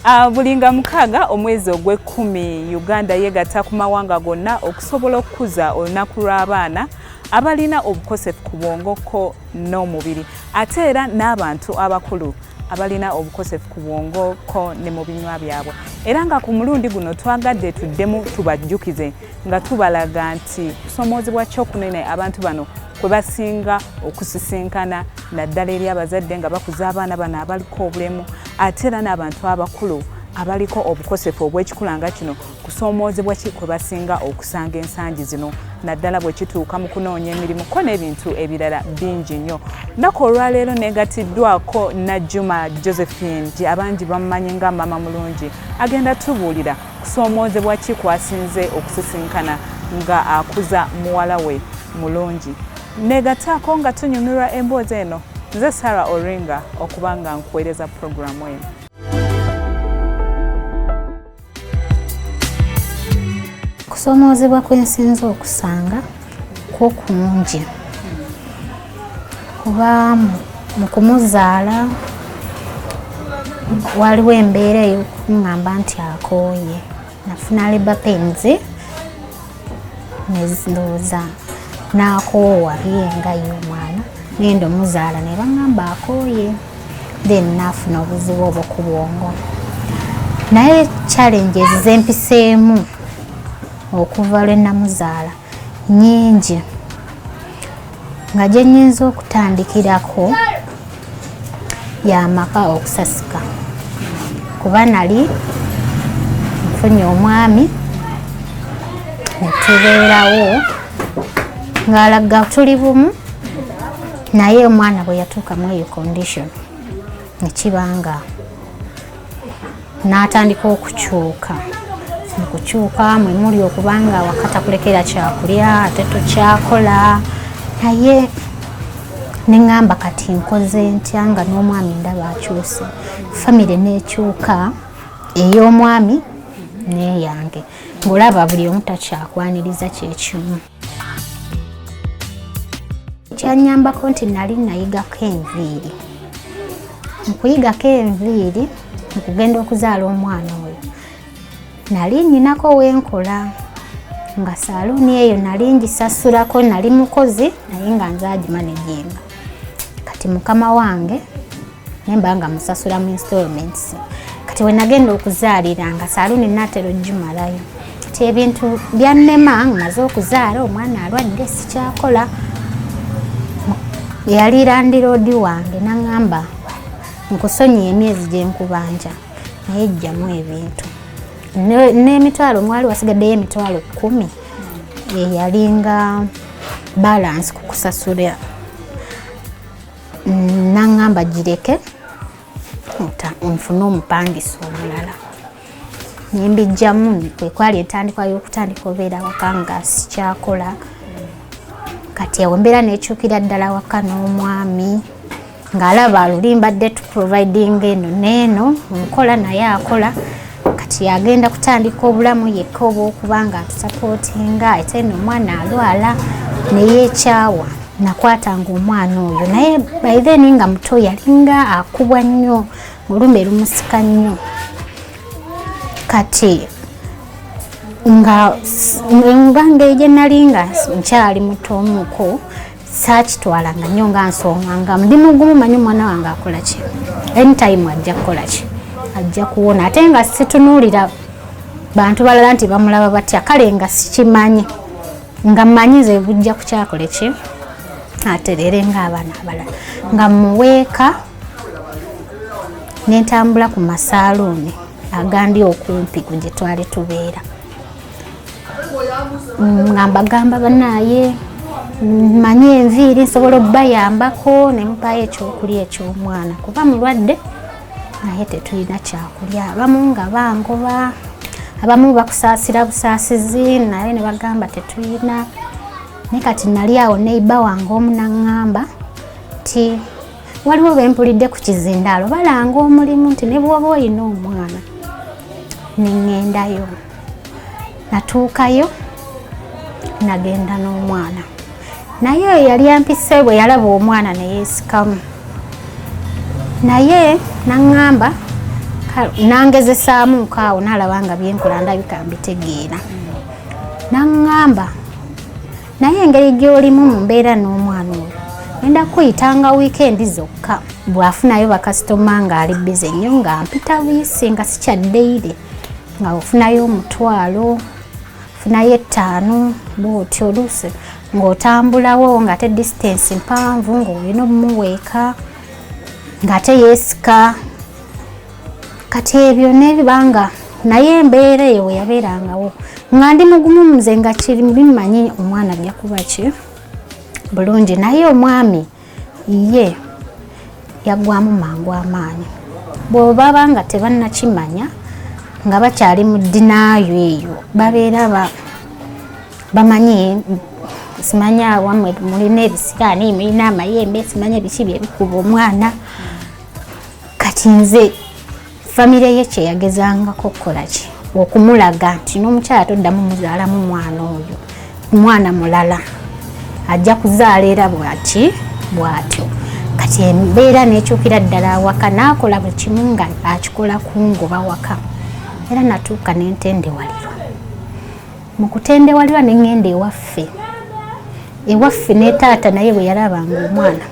Bulinga mukaaga omwezi ogw'ekkumi Uganda yegatta ku mawanga gonna okusobola okukuza olunaku lw'abaana abalina obukosefu ku bwongo ko n'omubiri ate era n'abantu abakulu abalina obukosefu ku bwongo ko ne mu binywa byabwe. Era nga ku mulundi guno twagadde tuddemu tubajjukize nga tubalaga nti kusomozebwa ky'okunene abantu bano kwe basinga okusisinkana naddala eri abazadde nga bakuza abaana bano abaliko obulemu ate era n'abantu abakulu abaliko obukosefu obw'ekikula nga kino kusoomoozebwa ki kwe basinga okusanga ensangi zino naddala bwe kituuka mu kunoonya emirimu ko n'ebintu ebirala bingi nnyo. Nnaku olwaleero neegatiddwako Najjuma Josephine abangi bamumanyi nga maama mulungi agenda tubuulira kusoomoozebwa ki kwasinze okusisinkana nga akuza muwala we mulungi. Neegattaako nga tunyumirwa emboozi eno nze Sarah Oringa okuba nga nkuweereza puroguramu eno. Kusoomoozebwa kwensinza okusanga kwo kungi kuba mu kumuzaala waliwo embeera ey'okuŋŋamba nti akooye nafuna labour pains nezindowooza n'akoowa yenga y'omwana nenda omuzaala ne baŋŋamba akooye then naafuna obuzibu obwo ku bwongo. Naye challenges zempiseemu okuva lwe namuzaala nnyingi nga gye nnyinza okutandikirako y'amaka okusasika kuba nali nfunye omwami ne tubeerawo ng'alaga tuli bumu naye omwana bwe yatuuka mu eyo condition ne kibanga n'atandika okukyuka okukyuka mwe muli okubanga wakata kulekera kyakulya ate tukyakola naye neŋŋamba kati nkoze ntya nga n'omwami ndaba akyuse famire n'ekyuka ey'omwami n'eyange ng'olaba buli omu takyakwaniriza kyekimu. Kyannyambako nti nali nayigako enviiri mu kuyigako enviiri mu kugenda okuzaala omwana oyo nali nninako wenkola nga saluuni eyo nali ngisasulako nali mukozi naye nga nze agimanaginga kati mukama wange nemba nga musasula mu installments kati we nagenda okuzaalira nga saluuni naatera ogimalayo kati ebintu byannema maze okuzaala omwana alwadde sikyakola. Yali landiroodi wange naŋŋamba nkusonyiye emyezi gye nkubanja naye ejjamu ebintu n'emitwalo mwali wasigaddeyo emitwalo 10 yalinga balance ku kusasula naŋŋamba gireke nfune omupangisa omulala nembijjamu kwe kwali entandikwa y'okutandika obeera waka nga sikyakola kati awo embeera nekyukira ddala waka n'omwami ng'alaba alulimbadde tuproviding eno n'eno nkola naye akola kati agenda kutandika obulamu yekka oba okubanga atusapootinga ate n'omwana alwala neyeekyawa nakwatanga omwana oyo naye by then nga muto yalinga akubwa nnyo olumbe lumusika nnyo kati nga mbanga gye nali nga nkyali mutomuko saakitwalanga nnyo nga nsonga nga ndi mugumu manyi omwana wange akola ki anytime ajja kukola ki ajja kuwona ate nga situnuulira bantu balala nti bamulaba batya kale nga sikimanyi nga mmanyize bujja kukyakole ki aterere ng'abaana abalala nga muweeka nentambula ku masaaluuni agandi okumpi ku gye twali tubeera nga mbagamba banaye mmanyi enviiri nsobola obbayambako ne mpaayo ekyokulya eky'omwana kuba mulwadde naye tetulina kyakulya abamu nga bangoba abamu bakusaasira busaasizi naye ne bagamba tetulina ne kati nali awo neiba wange omu naŋŋamba nti waliwo bempulidde ku kizindaalo balanga omulimu nti ne bw'oba olina omwana neŋŋendayo natuukayo nagenda n'omwana naye oyo yali ampise bwe yalaba omwana neyeesikamu naye naŋŋamba nangezesaamu kaawo nalaba nga byenkola ndabika mbitegeera naŋŋamba naye engeri gy'olimu mu mbeera n'omwana oyo enda kuyitanga wiikendi zokka bw'afunayo bakasitoma ng'ali bize nnyo nga mpita buyisi nga sikyaddeire nga ofunayo omutwalo funayo 5 bw'otyo oluusi ng'otambulawo ng'ate distance mpanvu ng'olina obumuweeka ng'ate yeesika kati ebyo n'ebibanga naye embeera eyo we yabeerangawo nga ndi mugumu nze nga kiri bimanyi omwana ajja kuba ki bulungi naye omwami ye yaggwamu mangu amaanyi bw'oba banga tebannakimanya nga bakyali mu ddinaayo eyo babeera bamanyi simanya wamwe mulina ebisiraani mulina amayembe simanya biki byebikuba omwana kati nze famire ye kyeyagezangako okukola ki okumulaga nti n'omukyala toddamu muzaalamu mwana oyo mwana mulala ajja kuzaala era bw'atyo kati embeera n'ekyukira ddala awaka n'akola buli kimu nga akikola kungoba waka era natuuka n'entendewalirwa mu kutendewalirwa neŋŋenda ewaffe ne taata naye bwe yalabanga omwana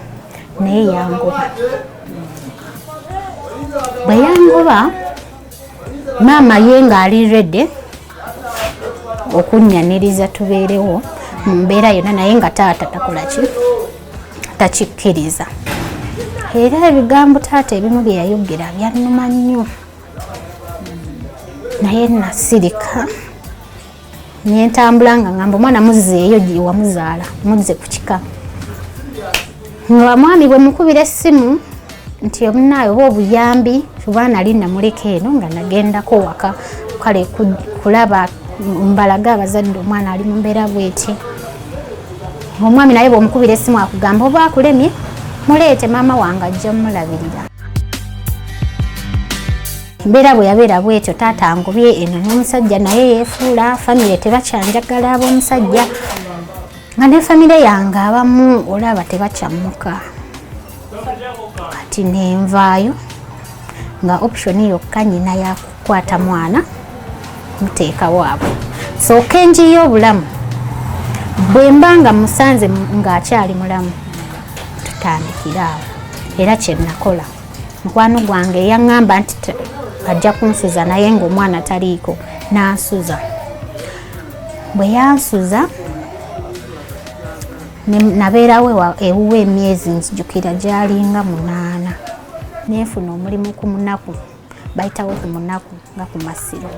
naye yangoba bwe yangoba maama ye ng'ali redde okunnyaniriza tubeerewo mu mbeera yonna naye nga taata takola ki takikkiriza era ebigambo taata ebimu bye yayogera byannuma nnyo naye nasirika nentambula nga ngamba omwana muzzeeyo gye wamuzaala muzze ku kika nga mwami bwe mukubira essimu nti omunaayo oba obuyambi kuba nali namuleka eno nga nagendako waka kale kulaba mbalaga abazadde omwana ali mu mbeera bweti omwami naye bw'omukubira essimu akugamba oba akulemye muleete maama wange ajja mulabirira mbeera bwe yabeera bwetyo taata angobye eno n'omusajja naye yeefuula famire tebakyanjagala ab'omusajja nga ne famire yange abamu olaba tebakyammuka kati nenvaayo nga optioni yokka nyina yakukwata mwana muteeka waabwe sooka enji y'obulamu bwe mba nga musanze ng'akyali mulamu tutandikira awo era kye nakola mukwano gwange yaŋŋamba nti ajja kunsuza naye ng'omwana taliiko n'ansuza bwe yansuza nabeerawo ewuwa emyezi nzijukira gyalinga 8 neefuna omulimu ku munaku bayitawo ku munaku nga ku masiro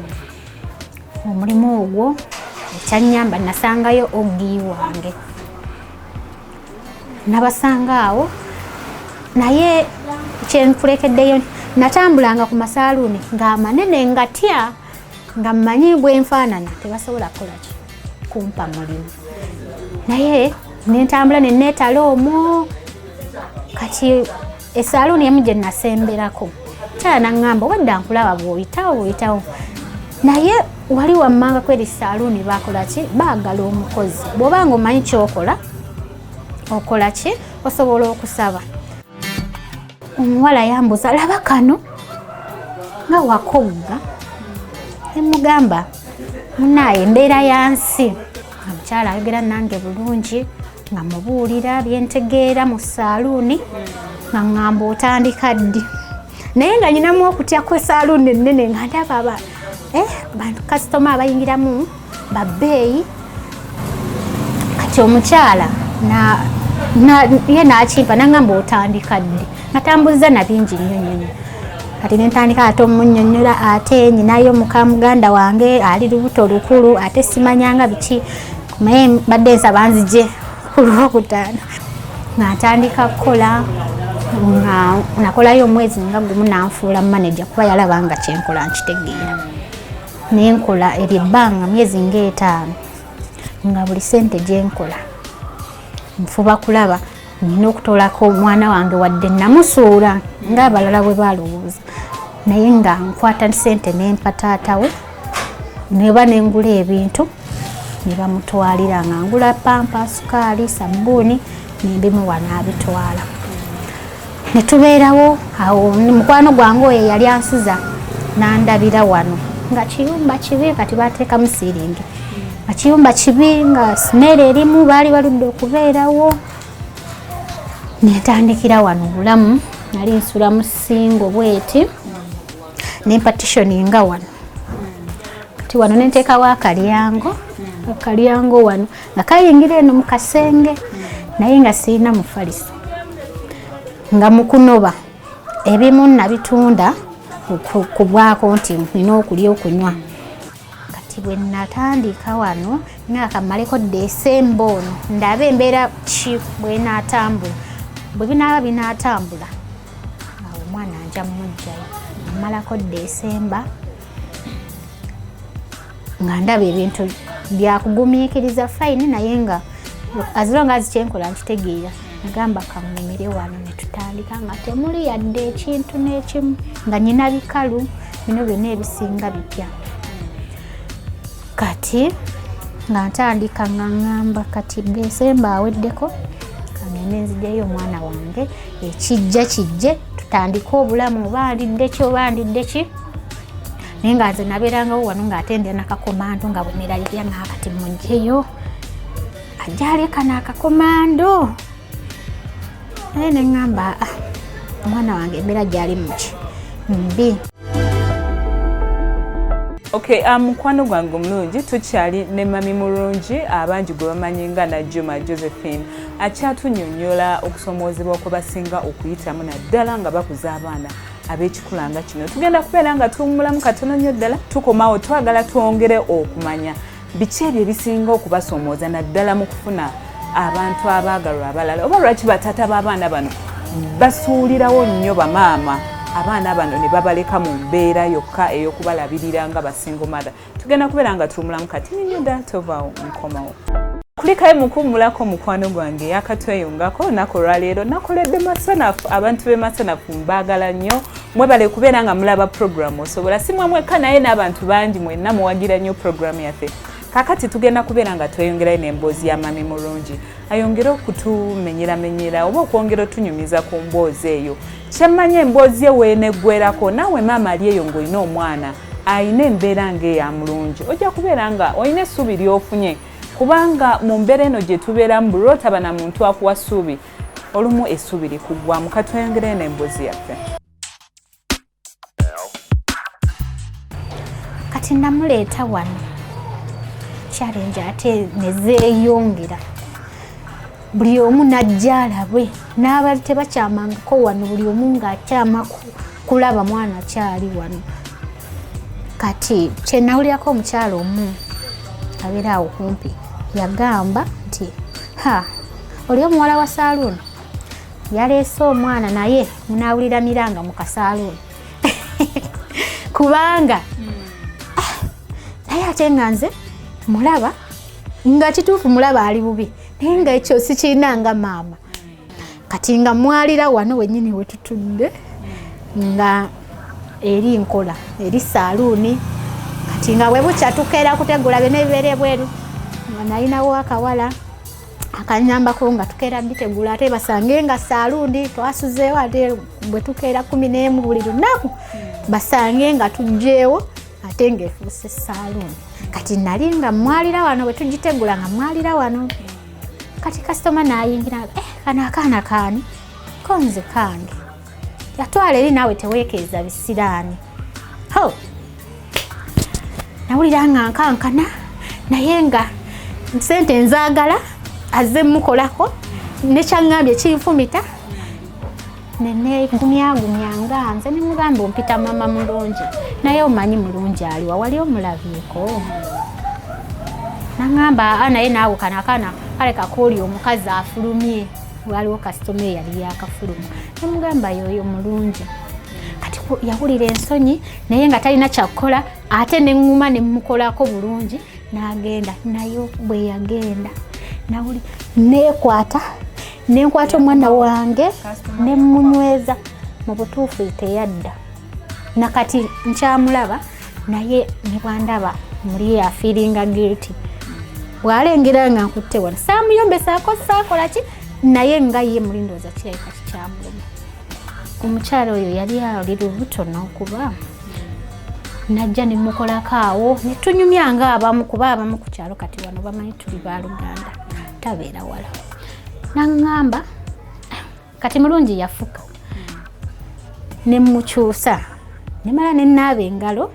omulimu ogwo ekyanyamba nasangayo ogi wange nabasanga awo naye kyenkulekeddeyo natambulanga ku masaaluuni ng'amanene ngatya nga mmanyi bwenfaanana tebasobola kukola ki kumpa mulimu naye nentambula neneetala omwo kati esaaluuni emu gye nasemberako kyala naŋŋamba wadda nkulaba bw'oyitawo naye wali wammanga kweri saaluuni bakola ki baagala omukozi bw'obanga omanyi kyokola okola ki osobola okusaba omuwala yambuza laba kano nga wakogga emugamba munaaye embeera yansi nga mukyala ayogera nange bulungi nga mubuulira byentegeera mu saaluuni nga ŋŋamba otandika ddi naye nga nyinamu okutya kwe saaluuni ennene nga ndaba kasitoma abayingiramu babbeeyi kati omukyala ye nakimpa naŋŋamba otandika ddi natambuza nabingi nnyo kati nentandika ate omunnyonnyola ate nyinayo muka muganda wange ali lubuto lukulu ate simanyanga biki naye badde nsaba nzije ku Lwokutaano nga ntandika kukola nga nakolayo omwezi nga gumu nanfuula manager kuba yalaba nga kyenkola nkitegeera nenkola ery'ebbanga myezi nga 5 nga buli sente gyenkola nfuba kulaba nina okutolako omwana wange wadde namusuula ng'abalala bwe balowooza naye nga nkwata sente nempa taata we neba nengula ebintu ne bamutwalira nga ngula pampa sukaali sabbuuni nembimuwa n'abitwala ne tubeerawo awo mukwano gwange oyo yali ansuza nandabira wano nga kiyumba kibi kati bateekamu siiringi nga kiyumba kibi nga simere erimu baali baludde okubeerawo netandikira wano obulamu nali nsula mu singo bweti nempatishoninga wano kati wano nenteekawo akalyango wano nga kayingira eno mu kasenge naye nga sirina mufalisa nga mukunoba ebimu nabitunda kubwako nti nina okulya okunywa kati bwe natandika wano nga kamaleko Desemba ono ndabe embeera ki bwe natambula bwe binaaba binatambula awo omwana nja mujjayo malako Desemba nga ndaba ebintu byakugumiikiriza fine naye nga azilonga azikyenkola nkitegeera nagamba kammumire wano netutandika nga temuli yadde ekintu n'ekimu nga nyina bikalu bino byonna ebisinga bipya kati nga ntandika nga ngamba kati Desemba aweddeko kangende nzijayo omwana wange ekijja kijje tutandika obulamu oba ndidde ki naye nga nze nabeerangawo wano ng'atendera nakakomando nga bweneralirya ngakati mujjeyo ajaleka nakakomando naye neŋŋamba omwana wange embeera gyali muki mbi. Okay, mukwano gwange omulungi tukyali ne mami mulungi abangi gwe bamanyi nga Najjuma Josephine akyatunyonnyola okusomozebwa kwe basinga okuyitamu naddala nga bakuza abaana ab'ekikulanga kino. Tugenda kubeera nga tuwummulamu katono nnyo ddala tukomawo twagala twongere okumanya biki ebyo ebisinga okubasomooza naddala mu kufuna abantu abaagalwa abalala oba lwaki bataata b'abaana bano basuulirawo nnyo bamaama abaana bano ne babaleka mu mbeera yokka ey'okubalabirira nga basingo mother. Tugenda kubeera nga tuwummulamu kati nnyo ddala tovaawo nkomawo. Kulikayo mukummulako mukwano gwange yakatweyungako olunaku olwaleero nakoledde masanafu abantu b'e masanafu mbaagala nnyo mwebale kubeera nga mulaba puroguramu Osobola si mmwe mwekka naye n'abantu bangi mwenna muwagira nnyo puroguramu yaffe. Kakati tugenda kubeera nga tweyongerayo n'emboozi ya mami mulungi ayongere okutumenyeramenyera oba okwongera otunyumiza ku mboozi eyo. Kyemmanyi emboozi ye weeneggwerako naawe maama ali eyo ng'olina omwana ayina embeera ng'eya mulungi ojja kubeera nga olina essuubi ly'ofunye kubanga mu mbeera eno gye tubeeramu buli lw'otaba na muntu akuwa ssuubi olumu essuubi likuggwamu. Katweyongerayo n'emboozi yaffe. Kati namuleeta wano challenge ate nezeeyongera buli omu najja alabe n'abali tebakyamangako wano buli omu ng'akyama kulaba mwana akyali wano. Kati kye nawulirako omukyalo omu abeera awo kumpi yagamba nti oli omuwala wa saaluuni yaleese omwana naye munaawuliraniranga mu kasaaluuni kubanga naye ate nga nze mulaba nga kituufu mulaba ali bubi naye nga ekyo sikirinanga maama. Kati nga mwalira wano wennyini we tutudde nga eri nkola eri saaluuni kati nga bwe bukya tukeera kutegula bino ebibeera ebweru nga nalinawo akawala akanyambako nga tukeera bitegula ate basange nga saaluuni twasuzeewo ate bwe tukeera 11 buli lunaku basange nga tujjeewo ate ng'efuuse saaluuni. Kati nali nga mwalira wano bwe tugitegula nga mwalira wano kati kasitoma n'ayingira kano akaana kaani ko nze kange yatwala eri naawe teweekeeza bisiraani. Nawulira nga nkankana naye nga sente nzaagala azze mukolako nekyaŋŋambye kinfumita nenegumyagumya nga nze nemugamba ompita maama mulungi naye omanyi mulungi aliwa wali omulabyeko naŋŋamba naye naawe kano akaana kaleka kooli omukazi afulumye waliwo kasitoma eyali yakafuluma nemugamba yoyo mulungi. Kati yawulira ensonyi naye nga talina kyakukola ate neŋŋuma nemukolako bulungi n'agenda naye bwe yagenda nenkwata omwana wange nemunyweza mu butuufu teyadda nakati nkyamulaba naye ne bwandaba muli afiiringa guilty bw'alengera nga nkutte wano saamuyombesaako saakola ki naye nga ye mulindooza kirabika kikyamuluma. Omukyala oyo yali ali lubuto n'okuba najja ne mukolako awo ne tunyumya ng'abamu kuba abamu ku kyalo kati wano bamanyi tuli baluganda tabeera wala naŋŋamba kati mulungi yafuka ne mukyusa ne mala ne naaba engalo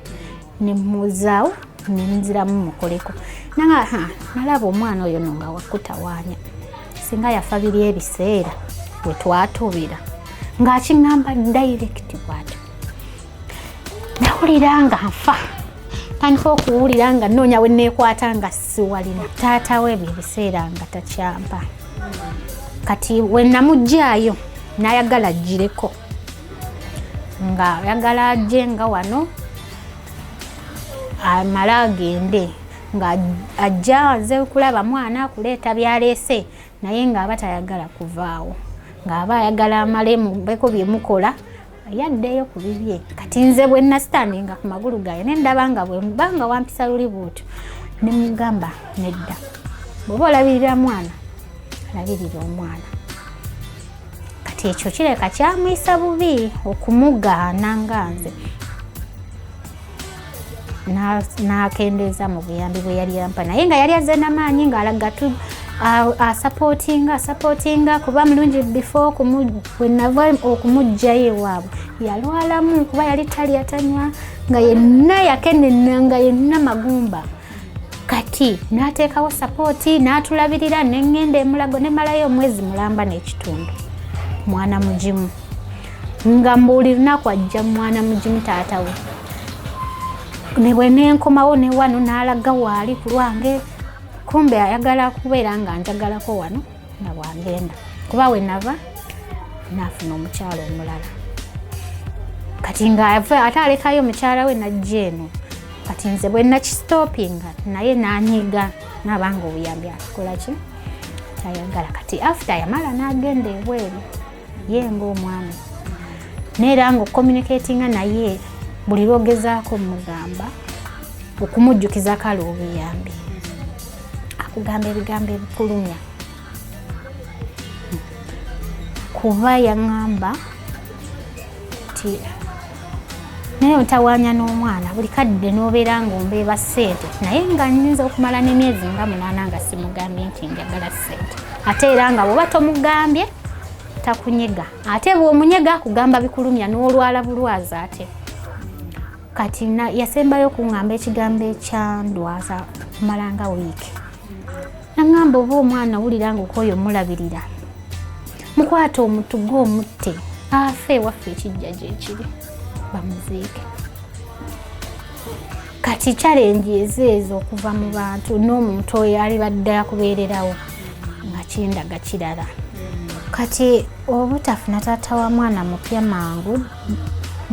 ne muzaawo ne nziramu mukoleko nalaba omwana oyo no nga wakutawaanya singa yafa biri ebiseera bwe twatubira ng'akiŋŋamba direct bw'atyo nawulira nga nfa tandika okuwulira nga nnoonya we neekwata nga siwalina taata we ebyo ebiseera nga takyampa kati we namuggyaayo n'ayagala aggireko nga ayagala ajje nga wano amale agende nga ajja aze kulaba mwana akuleeta byaleese naye ng'aba tayagala kuvaawo ng'aba ayagala amale mubeko byemukola yaddeyo ku bibye kati nze bwe nasitandinga ku magulu gaye ne ndaba nga bwe mbanga wampisa luli bwotyo ne mugamba nedda bw'oba olabirira mwana alabirira omwana kati ekyo kireka kyamuyisa bubi okumugaana nga nze n'akendeeza mu buyambi bwe yali yampa naye nga yali azze n'amaanyi ng'alaga asapootinga kuba mulungi before bwe nava okumuggyayo ewaabwe yalwalamu kuba yali talya tanywa nga yenna yakenenna nga yenna magumba kati n'ateekawo sapooti n'atulabirira neŋŋenda emulago ne malayo omwezi mulamba n'ekitundu mwana mugimu nga buli lunaku ajja mwana mugimu taata we ne bwe nenkomawo ne wano n'alaga waali ku lwange kumbe ayagala kubeera nga njagalako wano nga bwagenda kuba we nava naafuna omukyalo omulala kati nga ate alekayo mukyala we najja eno kati nze bwe nakistopinga naye nanyiga nabanga obuyambi akola ki tayagala kati after yamala n'agenda ebweru ye ng'omwami neera nga ocommunicatinga naye buli lwogezaako mugamba okumujjukiza kale obuyambi akugamba ebigambo ebikulumya kuba yaŋŋamba ti naye otawaanya n'omwana buli kadde n'obeera ng'ombeeba ssente naye nga nnyinza okumala n'emyezi nga 8 nga simugambye nti njagala ssente ate era nga bw'oba tomugambye takunyega ate bw'omunyega akugamba bikulumya n'olwala bulwazi ate kati yasembayo okuŋŋamba ekigambo ekyandwaza kumalanga wiiki naŋŋamba oba omwana wulira nga okooye omulabirira mukwata omutugo omutte afe ewaffe ekijja gyekiri bamuziike kati challenge ezo okuva mu bantu n'omuntu oyo alibadde akubeererawo nga kindaga kirala kati obutafuna taata wa mwana mupya mangu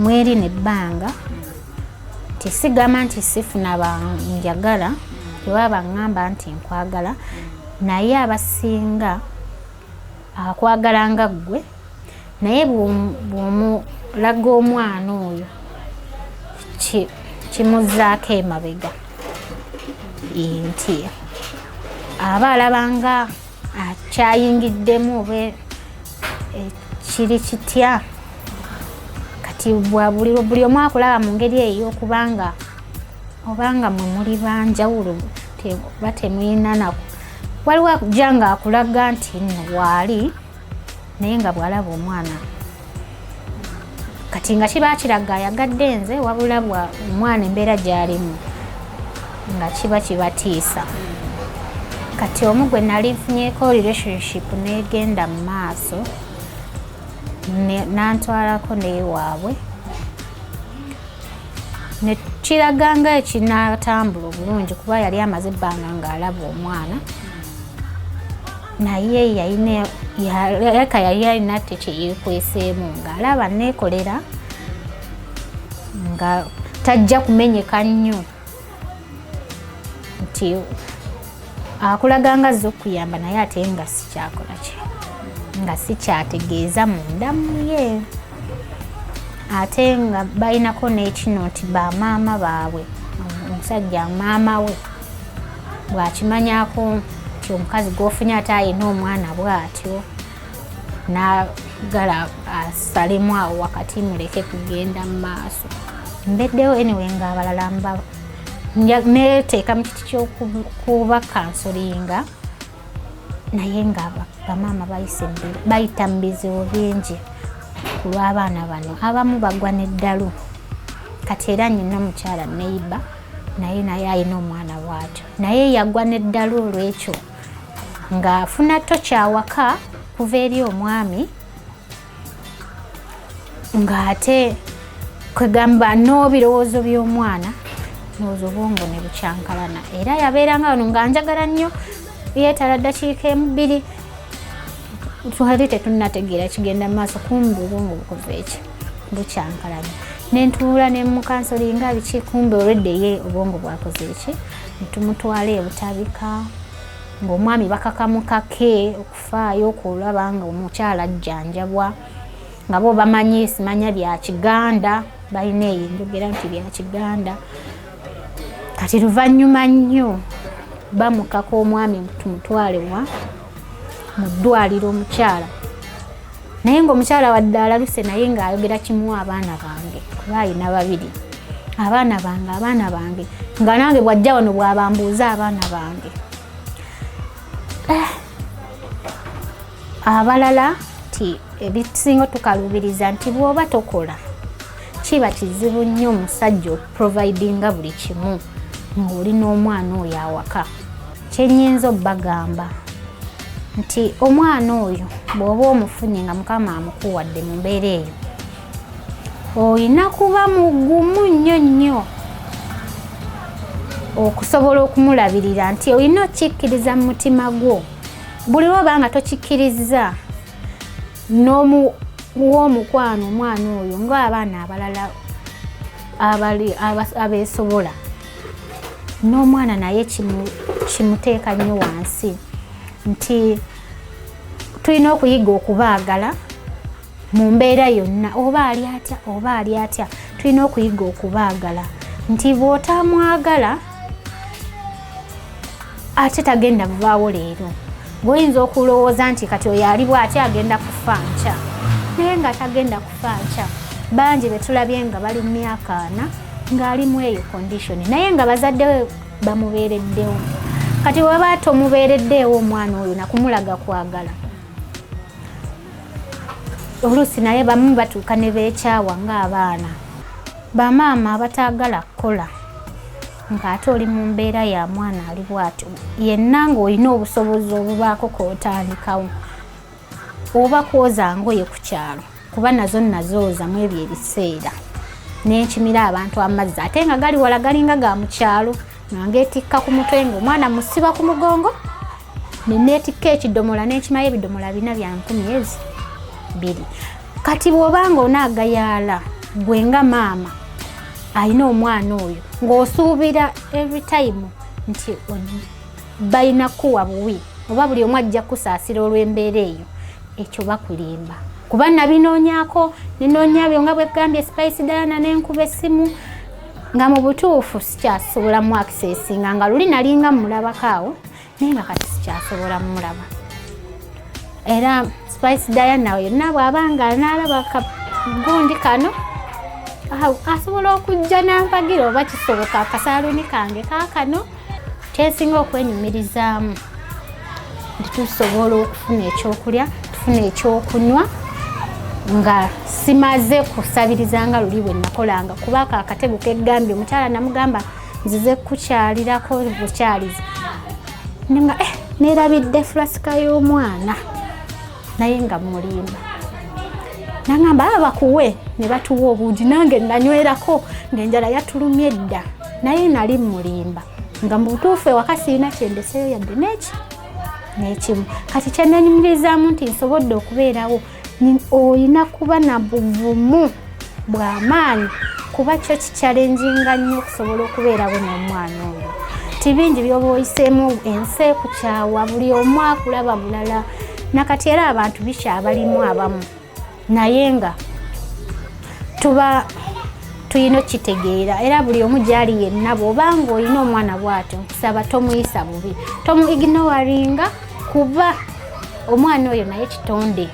mweri nebbanga tisigama nti sifuna banjagala tewaba ŋŋamba nti nkwagala naye abasinga akwagala nga ggwe naye bw'omulaga omwana oyo kimuzaako emabega nti aba alabanga akyayingiddemu oba kiri kitya kati buli omu akulaba mu ngeri ey'okubanga obanga mwe muli banjawulo oba temuyina waliwo akujja nga akulaga nti nno waali naye nga bw'alaba omwana kati nga kiba kiraga ayagadde nze wabula bwa omwana embeera gy'alimu nga kiba kibatiisa kati omu gwe nali nfunyeeko relationship negenda mu maaso nantwalako newaabwe nekiraga nga ekinatambula obulungi kuba yali amaze ebbanga ng'alaba omwana naye yaleka yali alina tekyeyeekweseemu ng'alaba neekolera nga tajja kumenyeka nnyo nti akulaga nga azze okuyamba naye ate nga sikyakola ki nga sikyategeeza munda muye ate nga balinako n'ekino nti bamaama baabwe omusajja maama we bw'akimanyako nti omukazi gw'ofunye ate ayina omwana bw'atyo n'agala asalemu awo wakati muleke kugenda mu maaso mbeddewo anyway ng'abalala mba neteeka mu kiti ky'okuba kansolinga naye nga bamaama bayita mu bizibu bingi ku lw'abaana bano. Abamu bagwa n'eddalu kati era nnyina omukyala neiba naye alina omwana bw'atyo naye yagwa n'eddalu olw'ekyo ng'afuna tokyawaka kuva eri omwami ng'ate kwegamba n'ebirowoozo by'omwana n'ozo obwongo ne bukyankalana era yabeeranga wano nga njagala nnyo yeetala ddakiika emu 2 twali tetunnategeera kigenda mu maaso kumbe obwongo bukoze eki bukyankalana nentuula ne mukansolinga biki kumbe olwedde ye obwongo bwakoze eki netumutwala ebutabika ng'omwami bakakamukake okufaayo okulaba nga omukyala ajjanjabwa nga bo bamanyi simanya bya Kiganda balina enjogera nti bya Kiganda kati luvannyuma nnyo bamukaka omwami tumutwale mu ddwaliro omukyala naye ng'omukyala wadde alaluse naye ng'ayogera kimu abaana bange kuba alina 2 abaana bange nga nange bw'ajja wano bw'abambuuza abaana bange abalala ti ebisinga tukalubiriza nti bw'oba tokola kiba kizibu nnyo omusajja okuprovidinga buli kimu ng'oli n'omwana oyo awaka. Kyennyinza obbagamba nti omwana oyo bw'oba omufunye nga Mukama amukuwadde mu mbeera eyo olina kuba mugumu nnyo okusobola okumulabirira nti olina okikkiriza mu mutima gwo buli lwoba nga tokikkiriza n'omukwano omwana oyo ng'abaana abalala abeesobola n'omwana naye kimuteeka nnyo wansi nti tulina okuyiga okubaagala mu mbeera yonna oba ali atya tulina okuyiga okubaagala nti bw'otamwagala ate tagenda kuvaawo leero bw'oyinza okulowooza nti kati oyo ali bw'ati agenda kufa nkya naye nga tagenda kufa nkya bangi betulabye nga bali mu myaka 4 ng'ali mu eyo condition naye nga bazadde we bamubeereddewo kati waba tomubeereddeewo omwana oyo nakumulaga kwagala oluusi naye bamu batuuka ne beekyawa ng'abaana bamaama abataagala kukola ng'ate oli mu mbeera ya mwana ali bw'atyo yenna ng'olina obusobozi obubaako k'otandikawo oba kwoza ngoye ku kyalo kuba nazo nazoozamu ebyo ebiseera n'enkimira abantu amazzi ate nga gali wala galinga ga mu kyalo nangeetikka ku mutwe ng'omwana musiba ku mugongo neneetikka ekidomola n'ekimayo ebidomola 4 bya 2 kati bw'obanga onaagayaala gwe nga maama alina omwana oyo ng'osuubira every time nti balina kuwa buwi oba buli omu ajja kusaasira olw'embeera eyo ekyo bakulimba kuba nabinoonyaako nenoonya byo nga bwegambye Spice Diana n'enkuba essimu nga mu butuufu sikyasobola mu accessinga nga luli nalinga mulabakaawo naye nga kati sikyasobola mulaba era Spice Diana yonna bw'abanga n'alaba kagundi kano asobola okujja n'ampagira oba kisoboka akasaaluni kange kaakano kyesinga okwenyumirizaamu nti tusobola okufuna ekyokulya tufuna ekyokunywa nga simaze kusabiriza nga luli bwe nakolanga kuba akatego keggambye omukyala namugamba nzize kukyalirako bukyaliza nga neerabidde fulasika y'omwana naye nga mulimba nangamba bakuwe ne batuwa obuugi nange nanywerako ng'enjala yatulumye edda naye nali mulimba nga mu butuufu ewaka sirina kyendeseyo yadde n'ekimu kati kyenanyumirizaamu nti nsobodde okubeerawo olina kuba na buvumu bw'amaanyi kuba kyo kikyalenjinga nnyo okusobola okubeerawo n'omwana oyo tibingi byoba oyiseemu ensi ekukyawa buli omu akulaba mulala nakati era abantu bikyabalimu abamu naye nga tuba tulina okitegeera era buli omu gyali yenna bw'obanga olina omwana bw'atyo nsaba tomuyisa bubi ignoringa kuba omwana oyo naye kitonde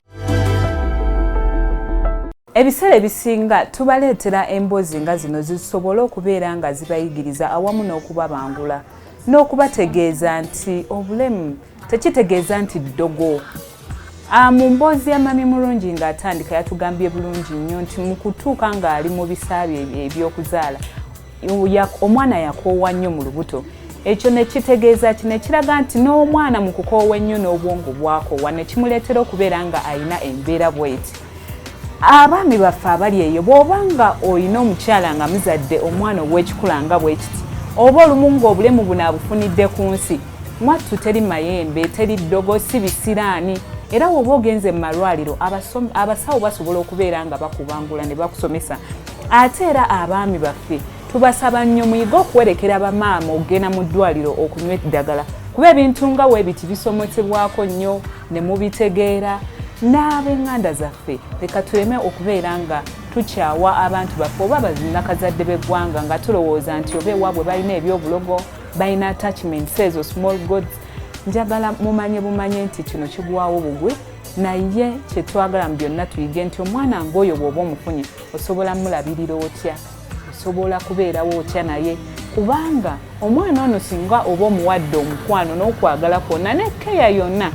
Ebiseera ebisinga tubaleetera emboozi nga zino zisobola okubeera nga zibayigiriza awamu n'okubabangula n'okubategeeza nti obulemu tekitegeeza nti ddogo. Mu mboozi ya Mami Mulungi ng'atandika yatugambye bulungi nnyo nti mu kutuuka ng'ali mu bisaabi eby'okuzaala omwana yakoowa nnyo mu lubuto. Ekyo ne kitegeeza ne kiraga nti n'omwana mu kukoowa ennyo n'obwongo bwakoowa ne kimuleetera okubeera nga alina embeera bw'eti. Abaami baffe abali eyo bw'obanga olina omukyala nga muzadde omwana ow'ekikula nga bwe kiti oba olumu ng'obulemu buno abufunidde ku nsi mwattu teri mayembe teri ddogo si bisiraani era woba ogenze mu malwaliro abasawo basobola okubeera nga bakubangula ne bakusomesa. Ate era abaami baffe tubasaba nnyo muyige okuwerekera bamaama okugenda mu ddwaliro okunywa eddagala kuba ebintu nga weebiti bisomesebwako nnyo ne mubitegeera. N'ab'enganda zaffe leka tuleme okubeera nga tukyawa abantu baffe oba bannakazadde b'eggwanga nga tulowooza nti oba ewaabwe balina ebyobulogo balina attachments ezo small goods. Njagala bumanye nti kino kigwawo bugwe naye kye twagala mu byonna tuyige nti omwana ng'oyo bw'oba omufunye osobola mulabirira otya, osobola kubeerawo otya naye kubanga omwana ono singa oba omuwadde omukwano n'okwagala kwonna ne keya yonna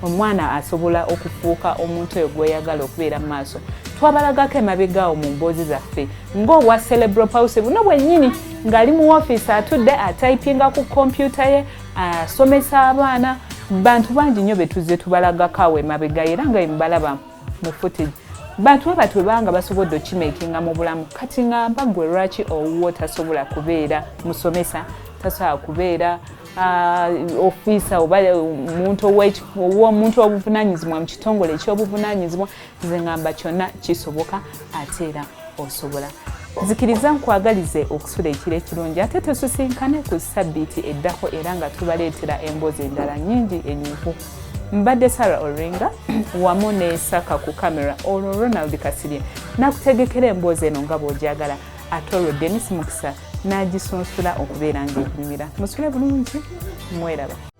omwana asobola okufuuka omuntu oyo gweyagala okubeera mu maaso. Twabalagako emabegaawo mu mboozi zaffe ng'owa cerebral palsy buno bwennyini ng'ali mu woofiisi atudde atayipinga ku kompyuta ye asomesa abaana. Bantu bangi nnyo betuzze tubalagako awo emabega era nga mubalaba mu footage. Bantu abatwebanga basobodde okimeekinga mu bulamu kati ngamba gwe lwaki owuwo tasobola kubeera musomesa tasobola kubeera ofiisa oba omuntu obuvunaanyizibwa mu kitongole ekyobuvunaanyizibwa. Nze ngamba kyonna kisoboka ate era osobola. Zikiriza nkwagalize okusula ekiro ekirungi ate tususinkane ku sabbiiti eddako era nga tubaleetera emboozi endala nnyingi ennyuvu. Mbadde Sarah Orenga wamu ne Saka ku kamera olwo Ronald Kasirye nakutegekera emboozi eno nga bw'ogyagala ate olwo Dennis Mukisa n'agisunsula okubeera ng'ekunyumira. Musule bulungi mweraba.